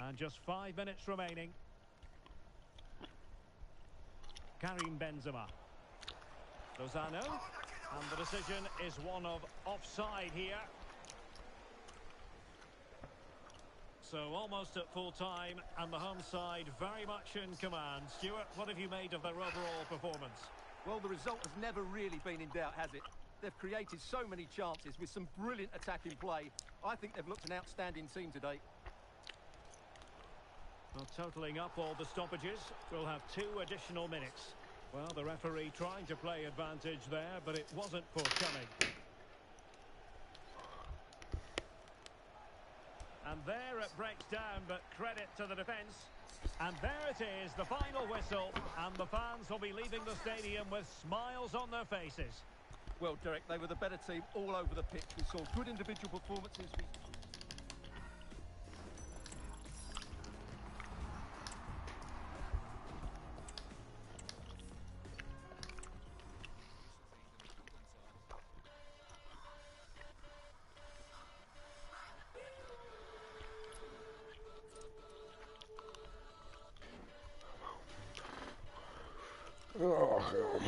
And just 5 minutes remaining. Karim Benzema. Lozano. And the decision is one of offside here. So almost at full time, and the home side very much in command. Stuart, what have you made of their overall performance? Well, the result has never really been in doubt, has it? They've created so many chances with some brilliant attacking play. I think they've looked an outstanding team today. Well, totalling up all the stoppages, we'll have 2 additional minutes. Well, the referee trying to play advantage there, but it wasn't forthcoming. And there it breaks down, but credit to the defence. And there it is, the final whistle, and the fans will be leaving the stadium with smiles on their faces. Well, Derek, they were the better team all over the pitch. We saw good individual performances. Oh, ja.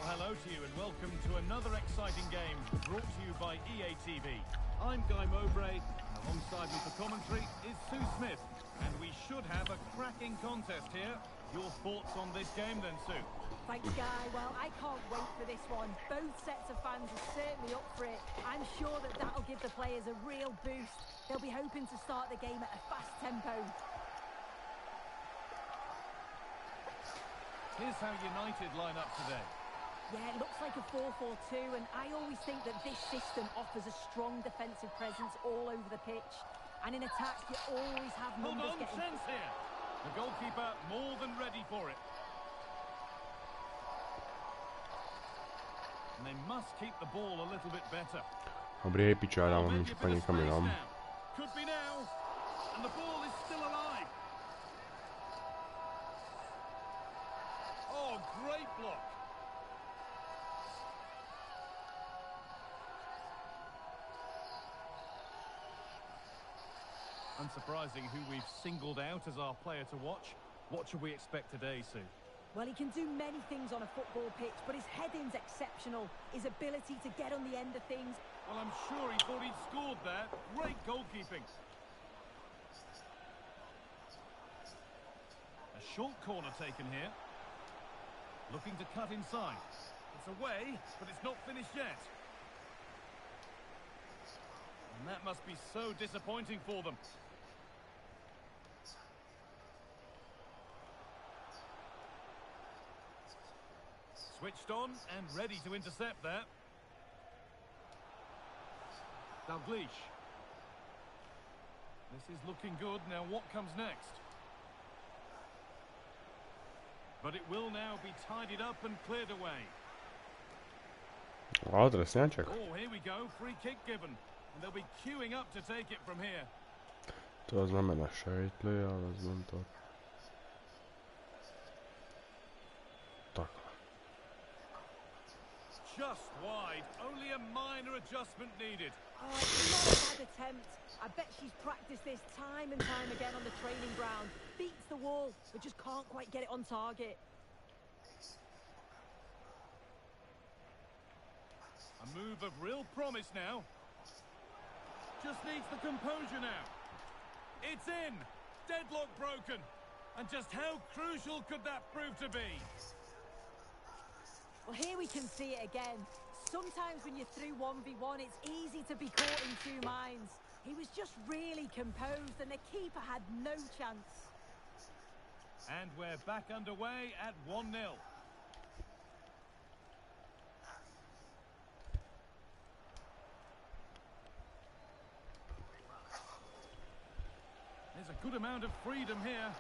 Hello to you and welcome to another exciting game brought to you by EA TV. I'm Guy Mowbray, and alongside me for commentary is Sue Smith, and we should have a cracking contest here. Your thoughts on this game then, Sue? Thanks, Guy. Well, I can't wait for this one. Both sets of fans are certainly up for it. I'm sure that that'll give the players a real boost. They'll be hoping to start the game at a fast tempo. Here's how United line up today. Yeah, it looks like a 4-4-2, and I always think that this system offers a strong defensive presence all over the pitch. And in attack, you always have Hold numbers on, getting... chance here. The goalkeeper more than ready for it. And they must keep the ball a little bit better. Dobrý, piča, Oh, dám maybe a úplně bit of někam space jinam. now. Could be now. And the ball is still alive. Oh, great block. Unsurprising who we've singled out as our player to watch. What should we expect today, Sue? Well, he can do many things on a football pitch, but his heading's exceptional. His ability to get on the end of things. Well, I'm sure he thought he'd scored there. Great goalkeeping. A short corner taken here. Looking to cut inside. It's away, but it's not finished yet. And that must be so disappointing for them. Switched on and ready to intercept there. Dalglish. This is looking good. Now what comes next? But it will now be tidied up and cleared away. O, trestňáček. Oh, here we go. Free kick given. And they'll be queuing up to take it from here. To znamená šejtli a vezmem to. Takhle. Just wide. Only a minor adjustment needed. Oh, it's not a bad attempt. I bet she's practiced this time and time again on the training ground. Beats the wall, but just can't quite get it on target. A move of real promise now. Just needs the composure now. It's in. Deadlock broken. And just how crucial could that prove to be? Well, here we can see it again. Sometimes when you're through 1v1, it's easy to be caught in two minds. He was just really composed, and the keeper had no chance. And we're back underway at 1-0. There's a good amount of freedom here.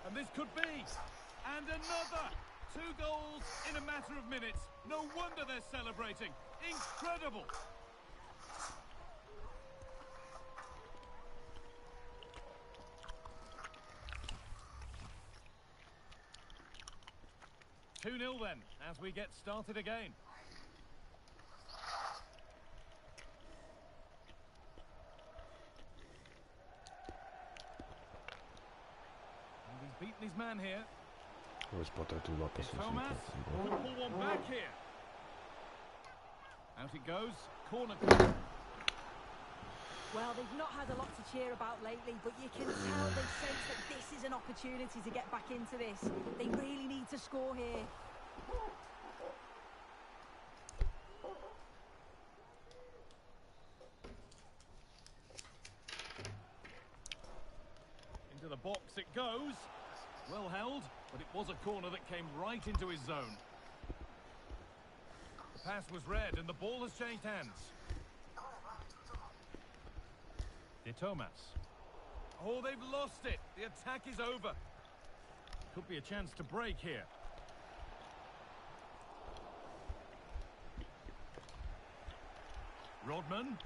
And this could be. And another. 2 goals in a matter of minutes. No wonder they're celebrating. Incredible. Two-nil then, as we get started again. And he's beaten his man here. Už po té tu zápasu Thomas, jsem can pull one back here. Out it goes, corner. Well, they've not had a lot to cheer about lately, but you can tell they sense that this is an opportunity to get back into this. They really need to score here. Into the box it goes. Well held, but it was a corner that came right into his zone. The pass was read and the ball has changed hands. De Thomas. Oh, they've lost it. The attack is over. Could be a chance to break here. Rodman.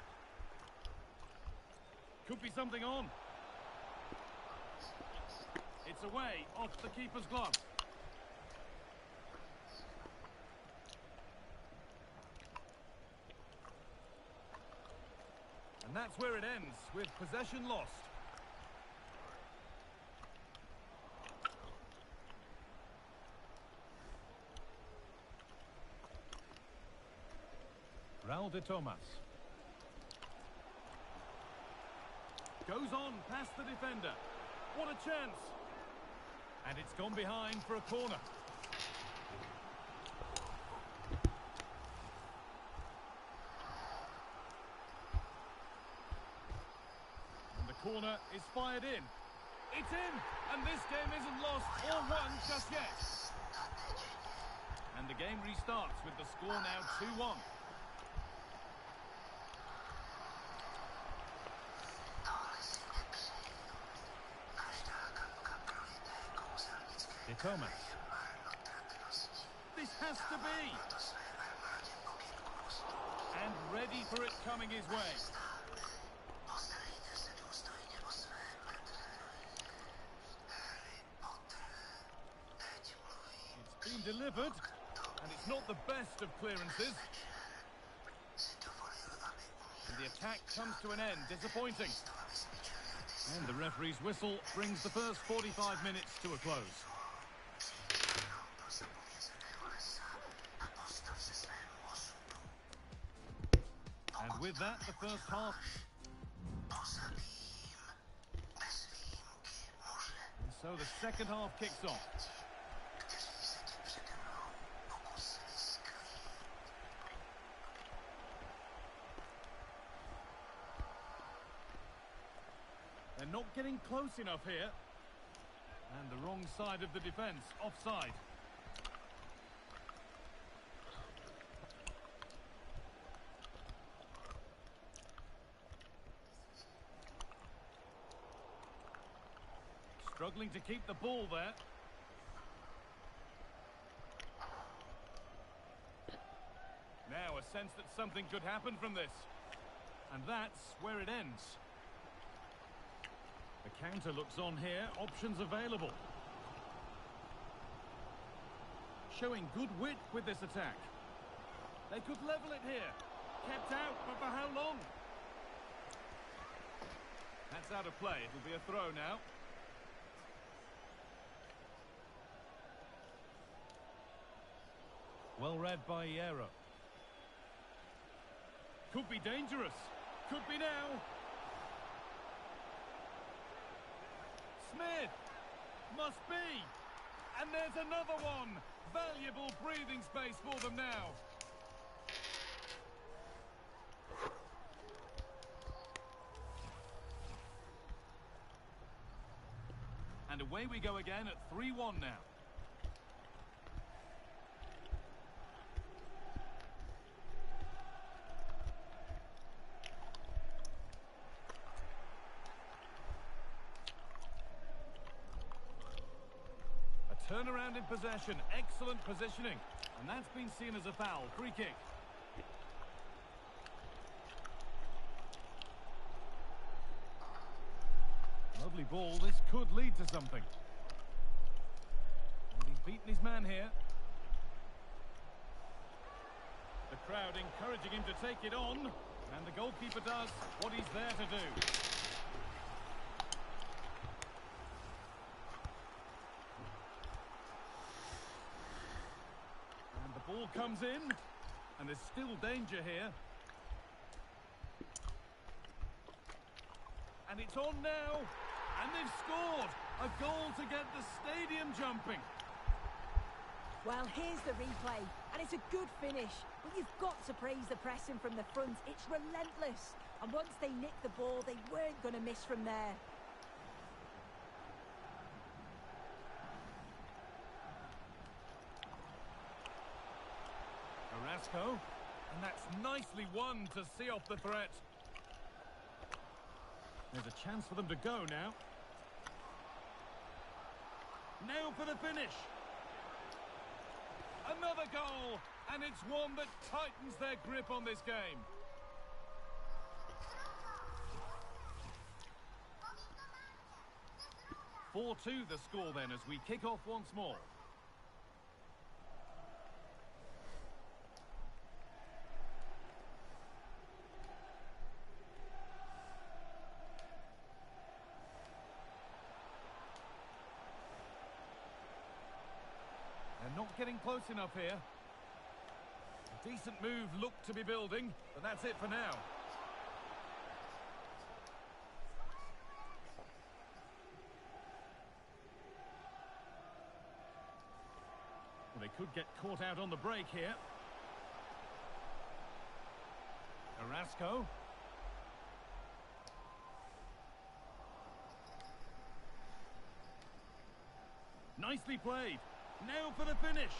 Could be something on. It's away, off the keeper's glove. And that's where it ends, with possession lost. Raul de Thomas. Goes on past the defender. What a chance! And it's gone behind for a corner. And the corner is fired in. It's in! And this game isn't lost or won just yet. And the game restarts with the score now 2-1. Thomas. This has to be. And ready for it coming his way. It's been delivered, and it's not the best of clearances. And the attack comes to an end, disappointing. And the referee's whistle brings the first 45 minutes to a close. And with that, the first half. And so the second half kicks off. They're not getting close enough here. And the wrong side of the defence, offside. Struggling to keep the ball there. Now a sense that something could happen from this. And that's where it ends. The counter looks on here, options available. Showing good wit with this attack. They could level it here. Kept out, but for how long? That's out of play. It'll be a throw now. Well read by Hierro. Could be dangerous. Could be now. Smith. Must be. And there's another one. Valuable breathing space for them now. And away we go again at 3-1 now. Turnaround in possession, excellent positioning, and that's been seen as a foul. Free kick. Lovely ball, this could lead to something. And he's beaten his man here. The crowd encouraging him to take it on, and the goalkeeper does what he's there to do. Ball comes in, and there's still danger here. And it's on now, and they've scored a goal to get the stadium jumping. Well, here's the replay, and it's a good finish, but you've got to praise the pressing from the front. It's relentless, and once they nicked the ball, they weren't going to miss from there. And that's nicely won to see off the threat. There's a chance for them to go now. Now for the finish. Another goal, and it's one that tightens their grip on this game. (4-2) the score then as we kick off once more. Not getting close enough here. A decent move looked to be building, but that's it for now. They could get caught out on the break here. Carrasco. Nicely played. Now for the finish.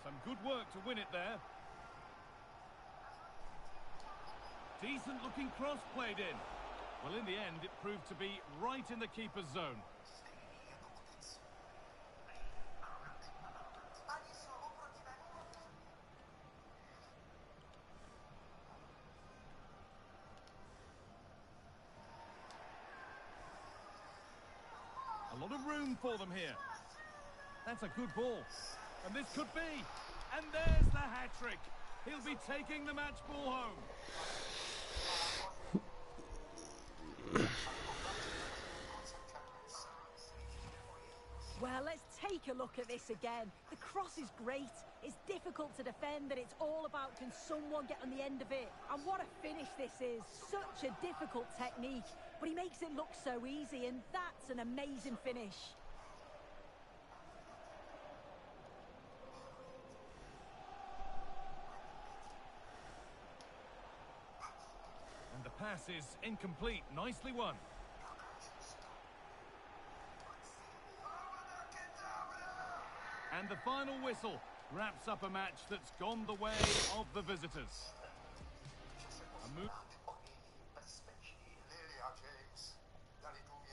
Some good work to win it there. Decent looking cross played in. Well, in the end, it proved to be right in the keeper's zone. A lot of room for them here. That's a good ball. And this could be. And there's the hat-trick. He'll be taking the match ball home. Well, let's take a look at this again. The cross is great. It's difficult to defend, and it's all about can someone get on the end of it. And what a finish this is. Such a difficult technique, but he makes it look so easy, and that's an amazing finish. And the pass is incomplete. Nicely won. And the final whistle wraps up a match that's gone the way of the visitors. A move